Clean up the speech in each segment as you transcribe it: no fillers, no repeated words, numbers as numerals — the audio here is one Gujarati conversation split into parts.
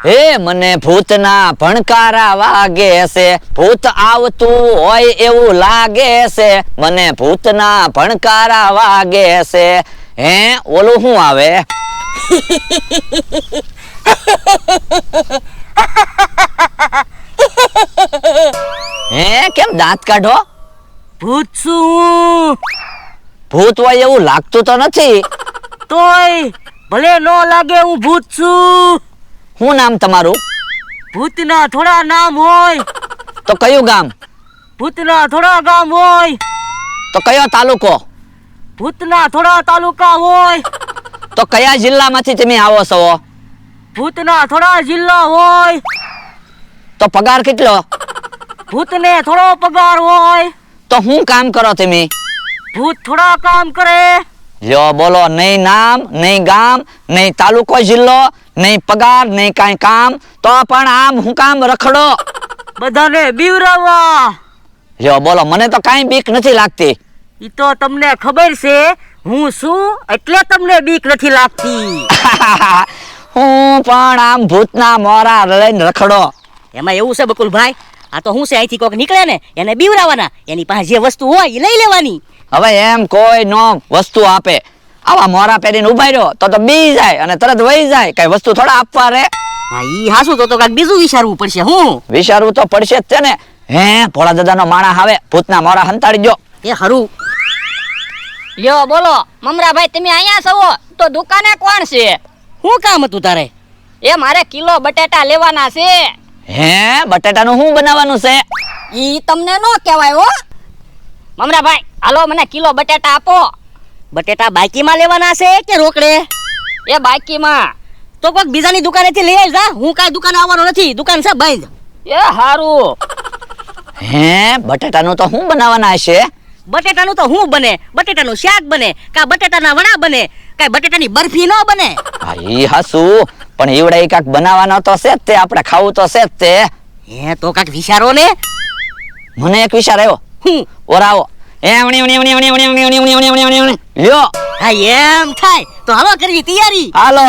હે મને ભૂતના ભણકારા વાગે છે, ભૂત આવતું હોય એવું લાગે છે, મને ભૂતના ભણકારા વાગે છે. હે ઓલું શું આવે? હે કેમ દાંત કાઢો? ભૂત છું. ભૂત હોય એવું લાગતું તો નથી. તોય ભલે નો લાગે હું ભૂત છું. શું નામ તમારું? ભૂતના થોડા નામ હોય. તો કયું ગામ? ભૂતના થોડા ગામ હોય. તો કયો તાલુકો? ભૂતના થોડા તાલુકા હોય. તો કયા જિલ્લામાંથી તમે આવો છો? ભૂતના થોડા જિલ્લા હોય. તો પગાર કેટલો? ભૂતને થોડો પગાર હોય. તો શું કામ કરો તમે? ભૂત થોડા કામ કરે. લ્યો બોલો, નહીં નામ, નહીં ગામ, નહીં તાલુકો જિલ્લો, નહીં પગાર, નહીં કાંઈ કામ, તો પણ આમ હું કામ રખડો? બધાને બીવરાવવા. લ્યો બોલો, મને તો કાંઈ બીક નથી લાગતી. ઈ તો તમને ખબર છે હું શું, એટલે તમને બીક નથી લાગતી. હું પણ આમ ભૂતના મોરા લઈને રખડો. એમાં એવું છે બકુલભાઈ, આ તો હું છે અહીંથી કોક નીકળે ને એને બીવરાવાના, એની પાસે જે વસ્તુ હોય એ લઈ લેવાની. હવે એમ કોઈ નો વસ્તુ આપે, આવા મોરા પહેરીને ઉભા રહ્યો તો બી જાય અને તરત વહી જાય, કઈ વસ્તુ થોડા આપવા રે? હા ઈ હાસુ તો કાંઈક બીજું વિચારવું પડશે. હું વિચારવું તો પડશે જ છે ને. હે ભોળા દાદાનો માણસ આવે, ભૂતના મોરા હંતાડી દો. એ હરું. લ્યો બોલો મમરાભાઈ, તમે અહીંયા છો તો દુકાને કોણ છે? શું કામ હતું તારે? એ મારે કિલો બટેટા લેવાના છે. હે બટાટાનું શું બનાવવાનું છે? ઈ તમને નો કહેવાય હો. મમરાભાઈ હાલો મને કિલો બટેટા આપો. બટેટા બાકીમાં લેવાના છે કે રોકડે? એ બાકીમાં. તો કોઈક બીજાની દુકાનેથી લઈ આવી જા, હું કાંઈ દુકાને આવવાનો નથી, દુકાન છે બંધ. એ હારું. હે બટાટાનું તો શું બનાવવાના છે? બટેટાનું તો શું બને? બટેટાનું શાક બને, કા બટેટાના વડા બને, કાંઈ બટેટાની બરફી ન બને. હા ઈ હાસુ, પણ ઈવડે ઈ કાંઈક બનાવવાનો તો છે જ તે, આપણે ખાવું તો છે જ તે. હે તો કાંઈક વિચારો ને. મને એક વિચાર આવ્યો. હું ઓરાવો. લ્યો હા એમ થાય તો હાલો કરવી તૈયારી. હાલો.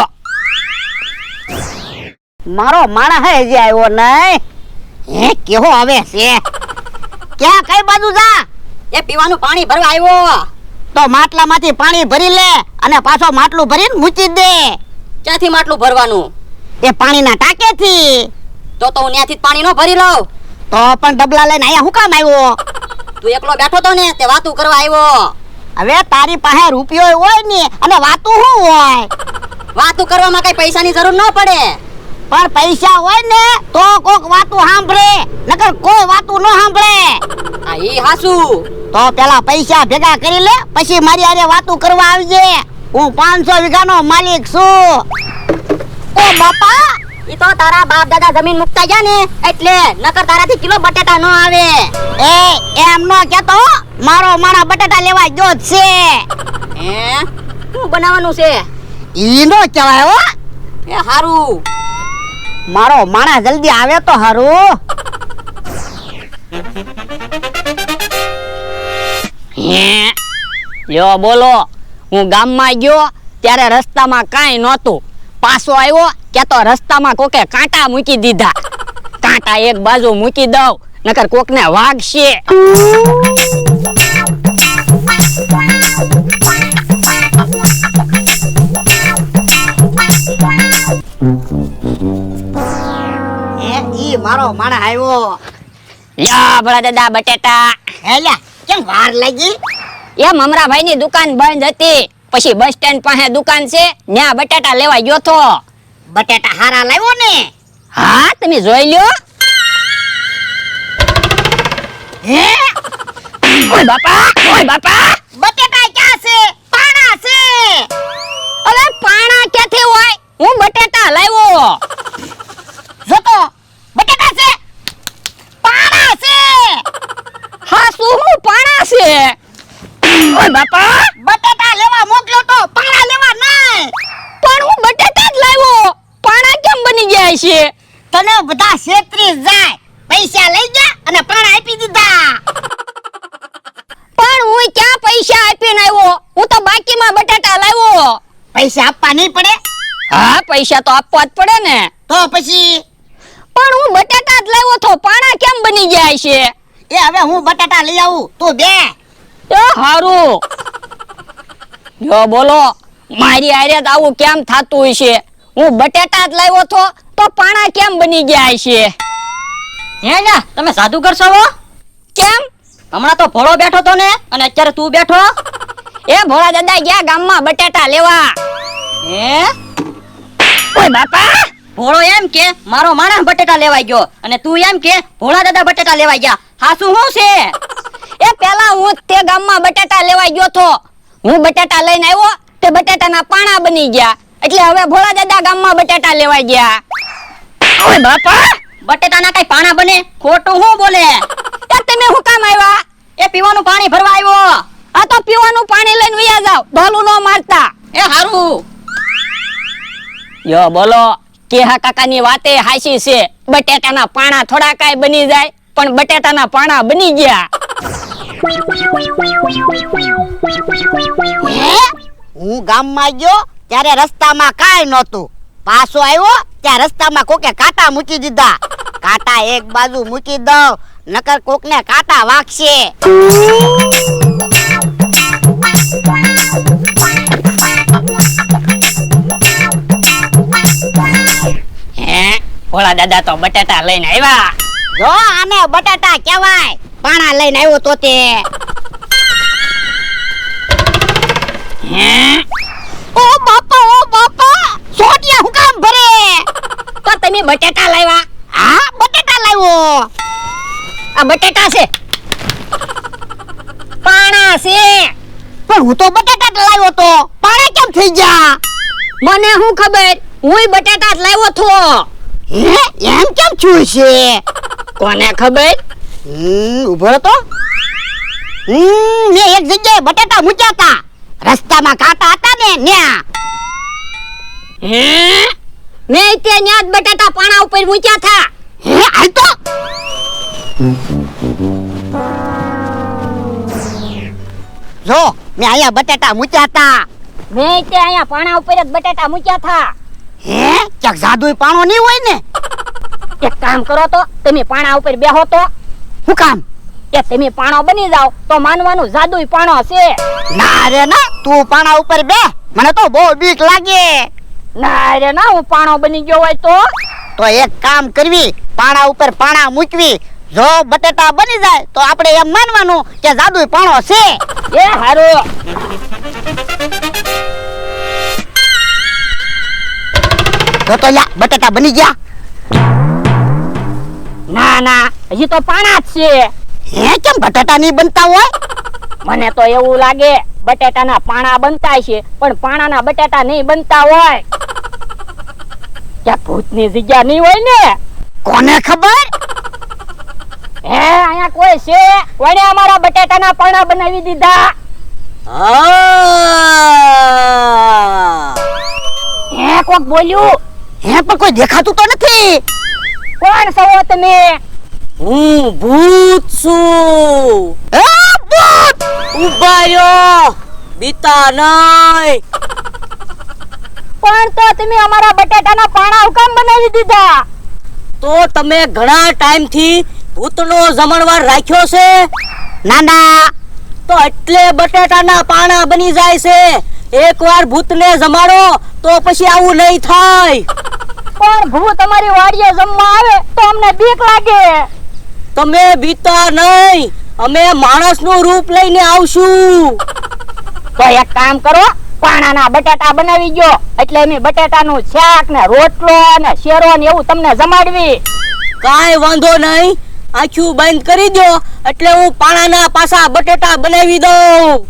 મારો માણસ હે જે આવ્યો નહીં. હે કેવો આવે છે? ક્યાં કઈ બાજુ જા? એ પીવાનું પાણી ભરવા આવ્યો. તો માટલામાંથી પાણી ભરી લે અને પાછો માટલું ભરીને મૂકી દે. ક્યાંથી માટલું ભરવાનું? એ પાણીના ટાંકેથી. તો હું ત્યાંથી પાણી નો ભરી લઉં. તો પણ ડબલા લઈને અહીંયા હું કામ આવ્યો? તું એકલો બેઠો તો ને તે વાતું કરવા આવ્યો. હવે તારી પાસે રૂપિયો હોય ને અને વાતું શું હોય? વાતું કરવામાં કઈ પૈસાની જરૂર ન પડે. પણ પૈસા હોય ને તો કોક વાતું સાંભળે, નકર કોઈ વાતું ન સાંભળે. હા ઈ હાસુ. તો પેલા પૈસા ભેગા કરી લે, પછી મારી હારે વાતું કરવા આવજે. હું 500 વીઘાનો માલિક છું. ઓ બાપા, ઈ તો તારા બાપ દાદા જમીન મુકતા ગયા ને એટલે, નકર તારાથી કિલો બટેટા ન આવે. એ એમ નો કેતો, મારો માણા બટાટા લેવા જો જ છે. હે શું બનાવવાનું છે? ઈ નો કહેવાય હો. એ હારું. મારો માણા જલ્દી આવે તો હારું. હે લ્યો બોલો, હું ગામમાં ગયો ત્યારે રસ્તામાં કાંઈ નહોતું. પાછો આવ્યો કે તો રસ્તામાં કોકે કાંટા મૂકી દીધા. કાંટા એક બાજુ મૂકી દઉં, નકર કોકને વાગશે. ઈ મારો માણા આવ્યો. લ્યો ભલા દાદા બટેટા. હેલ્યા કેમ વાર લાગી? એ મમરાભાઈ ની દુકાન બંધ હતી, પછી બસ સ્ટેન્ડ પાસે દુકાન છે, ત્યાં બટેટા લેવા ગયો તો. બટેટા હારા લાવ્યો ને? હા તમે જોઈ લ્યો. હે ઓય બાપા, ઓય બાપા. બટેટા ક્યાં છે? પાણા છે. હવે પાણા ક્યાંથી હોય? હું બટેટા લાવ્યો. જોતો બટેટા છે, પાણા છે. હા શું હું પાણા છે? ઓય બાપા, બટેટા લેવા મોકલ્યો તો પાણા લેવા નહીં. પણ હું બટેટા જ લાવ્યો, પાણા કેમ બની ગયા છે? તને બધા છેતરી જાય. પૈસા લઈ ગયા અને પાણા આપી દીધા. પણ હું ક્યાં પૈસા આપીને આવ્યો? હું તો બાકીમાં બટેટા લાવ્યો. પૈસા આપવા નહીં પડે? હા પૈસા તો આપવા જ પડે ને. તો પછી પણ હું બટાટા જ લાવ્યો તો પાણા કેમ બની જાય છે? એ હવે હું બટાટા લઈ આવું, તું બે. એ હારું. જો બોલો, મારી હારે તો આવું કેમ થાતું હશે? હું બટાટા જ લાવ્યો તો પાણા કેમ બની જાય છે? હે ને તમે સાદું કરશો હો? કેમ? હમણાં તો ભોળો બેઠો તો ને અને અત્યારે તું બેઠો. એ ભોળા દાદા ગયા ગામમાં બટાટા લેવા. હે ઓય બાપા, ભોળો એમ કે મારો માણસ બટેટા લેવાઈ ગયો અને તું એમ કે ભોળા દાદા બટેટા લેવાઈ ગયા. હાસુ શું છે? એ પેલા હું તે ગામમાં બટાટા લેવા ગયો તો. હું બટાટા લઈને આવ્યો તે બટાટાના પાણા બની ગયા. એટલે હવે ભોળા દાદા ગામમાં બટાટા લેવા ગયા. ઓય બાપા, બટેટાના કઈ પાણા બને? ખોટું શું બોલે? એ તમે હું કામ આવ્યા? એ પીવાનું પાણી ભરવા આવ્યો. આ તો પીવાનું પાણી લઈને વયા જાવ, ઢોલું ન મારતા. એ હારું. યો બોલો, કેહા કાકાની વાતે હાચી છે. બટેટાના પાણા થોડા કાંઈ બની જાય, પણ બટેટાના પાણા બની ગયા. હે? હું ગામમાં ગયો ત્યારે રસ્તામાં કાંઈ નહોતું. પાછો આવ્યો ત્યાં રસ્તામાં કોકે કાંટા મૂકી દીધા. કાંટા એક બાજુ મૂકી દઉં, નકર કોકને કાંટા વાગશે. હે, ભોળા દાદા તો બટાટા લઈને આવ્યા. જો આને બટાટા કહેવાય, પાણા લઈને આવ્યો તો તે. હે, ઓ બાપા, સોટિયા હું કામ ભરે? તો તમે બટાટા લાવ્યા? હા, બટાટા લાવ્યો. આ બટાટા છે, પાણા છે. પણ હું તો બટાટા જ લાવ્યો તો, પાણા કેમ થઈ ગયા? મને શું ખબર, હુંય બટાટા જ લાવ્યો તો. હે, એમ કેમ થયું છે? કોને ખબર? ઉભો રહો તો. મેં એક જગ્યાએ બટાટા મૂક્યા હતા, રસ્તામાં કાંટા હતા ને ન્યા. હે, મેં તે ન્યા જ બટાટા પાણા ઉપર મૂક્યા હતા. હે, હાલ તો. જો મેં અહીંયા બટાટા મૂક્યા હતા. મેં તે અહીંયા પાણા ઉપર જ બટાટા મૂક્યા હતા. હે, ક્યાંક જાદુઈ પાણો નહીં હોય ને? એક કામ કરો તો, તમે પાણા ઉપર બેહો તો. શું કામ? એ તમે પાણો બની જાવ તો માનવાનું જાદુઈ પાણો છે. ના રે ના, તું પાણા ઉપર બે, મને તો બહુ બીક લાગે. ના રે ના, હું પાણો બની ગયો હોય તો એક કામ કરવી, પાણા ઉપર પાણા મૂકવી, જો બટેટા બની જાય તો આપણે એમ માનવાનું કે જાદુઈ પાણો છે. એ હારું. જો તો લ્યા બટેટા બની ગયા. ના ના, હજી તો પાણા જ છે. હે, કેમ બટેટા નહીં બનતા હોય? મને તો એવું લાગે બટાટાના પાણા બનતા છે, પણ પાણાના બટાટા નહીં બનતા હોય. ક્યાં ભૂતની જગ્યા નહીં હોય ને? કોને ખબર? હે, અહીંયા કોઈ છે? કોણે અમારા બટાટાના પાણા બનાવી દીધા? હે, કોક બોલ્યું? હે, પણ કોઈ દેખાતું તો નથી. કોણ છો તમે? હું ભૂત છું. એ ભૂત! ઉભા રહ્યો, બીતા નહીં. પણ તો તમે અમારા બટાટાના પાણા હુકમ બનાવી દીધા? તો તમે ઘણા ટાઈમથી ભૂતનો જમણવાર રાખ્યો છે? ના ના, તો એટલે બટાટાના પાણા બની જાય છે. એકવાર ભૂતને જમાડો તો પછી આવું નહીં થાય. પણ ભૂત અમારી વાડીએ જમવા આવે તો અમને બીક લાગે. તમે બીતા નહીં, અમે માણસનું રૂપ લઈને આવશું. તો એક કામ કરો, પાણાના બટાટા બનાવી ગયો એટલે અમે બટાટાનું શાક ને રોટલો ને શેરો ને એવું તમને જમાડવી. કાંઈ વાંધો નહીં, આખું બંધ કરી દો એટલે હું પાણાના પાછા બટેટા બનાવી દઉં.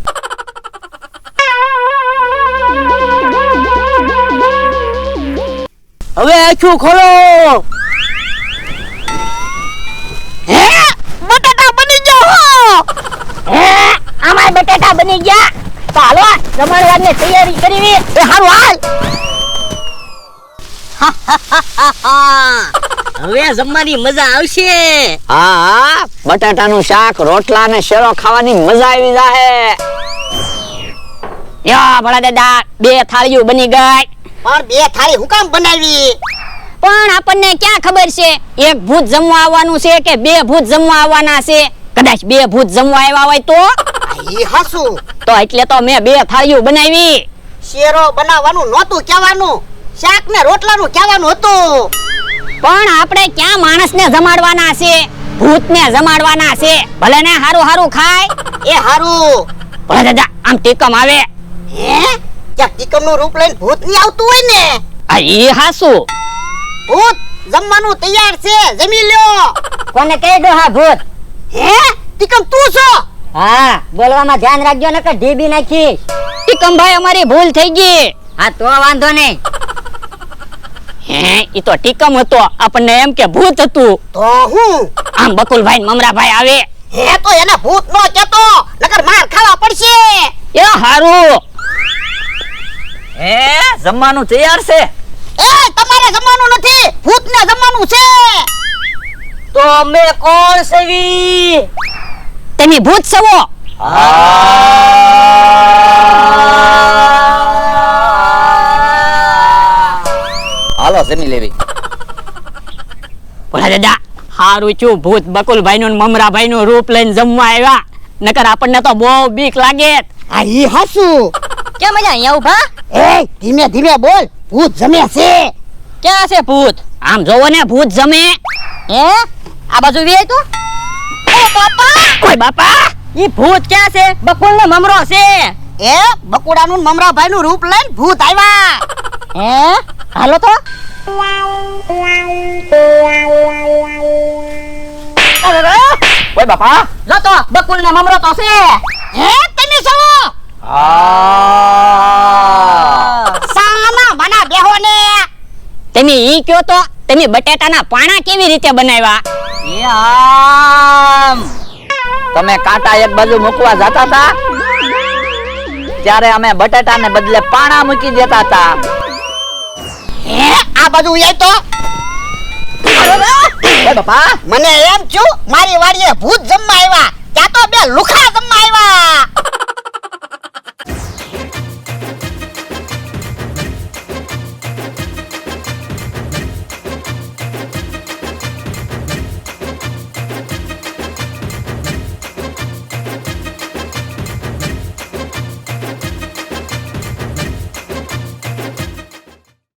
હવે આખું ખોલો. હે, બટાટા બની ગયા. હે, અમારા બટાટા બની ગયા. તો હાલો જમણવારની તૈયારી કરવી. એ હારું હાલ. હવે જમવાની મજા આવશે. હા, બટાટાનું શાક, રોટલા ને શેરો ખાવાની મજા આવી જાહે. યો ભોળા દાદા, 2 થાળીઓ બની ગઈ. પણ 2 થાળી હું કામ બનાવી? તો પણ આપણને ક્યાં ખબર છે એક ભૂત જમવા આવવાનું છે કે બે ભૂત જમવા આવવાના છે? કદાચ બે ભૂત જમવા આવ્યા હોય ઈ હાસુ તો એટલે તો મેં બે થાળીઓ બનાવી. શેરો બનાવવાનું નહોતું કહેવાનું, શાક ને રોટલાનું કહેવાનું હતું. પણ આપણે ક્યાં માણસને જમાડવાના છે, ભૂતને જમાડવાના છે. ભલે ને હારું હારું ખાય. એ હારું. ભલે દાદા આમ ટીકમ આવે. હે ક્યાં ટીકમનું રૂપ લઈને ભૂત ની આવતું હોય ને? આ ઈ હાસુ. ભૂત જમવાનું તૈયાર છે, જમી લ્યો. કોને કહી દો હા ભૂત? હે ટીકમ તું છો? હા, બોલવામાં ધ્યાન રાખજો નકર ઢીબી નાખીશ. ટીકમ ભાઈ અમારી ભૂલ થઈ ગઈ. હા તો વાંધો નહીં. હે ઈ તો ટીકમ હતો, આપણને એમ કે ભૂત હતું. તો હું આમ બકુલભાઈ ને મમરાભાઈ આવે. હે તો એને ભૂત નો કહેતો, નકર માર ખાવા પડશે. એ હારું. હે જમવાનું તૈયાર છે? એ તમારે જમવાનું નથી, ભૂતને જમવાનું છે. તો અમે કોણ સવી? તમે ભૂત સવો. હાલો જમી લેવી. ભલે દાદા હારું છું ભૂત બકુલભાઈ નું મમરાભાઈ નું રૂપ લઈને જમવા આવ્યા, નકર આપણને તો બહુ બીક લાગે. આ ઈ હાસુ. કેમ મજા અહીંયા ઉભા? એ ધીમે ધીમે બોલ, ભૂત જમે છે. ક્યાં છે ભૂત? આમ જોવો ને ભૂત જમે. હે આ બાજુ વે તો. ઓ બાપા! ઓય બાપા! ઈ ભૂત ક્યાં છે? બકુલ ને મમરો છે. એ બકુડાનું મમરાભાઈ નું રૂપ લઈને ભૂત આવ્યા. હે હાલો તો. ઓય બાપા. જો તો બકુલ ને મમરો તો છે. હે તમે છો? સાના બના બેહો ને. તમે ઈ કયો તો તમે બટેટાના પાણા કેવી રીતે બનાવ્યા? એ આમ. તમે કાંટા એક બાજુ મૂકવા જતા હતા ત્યારે અમે બટાટાને બદલે પાણા મૂકી દેતા હતા. હે આ બધું એ તો ઓય બાપા. મને એમ છું મારી વાડીએ ભૂત જમવા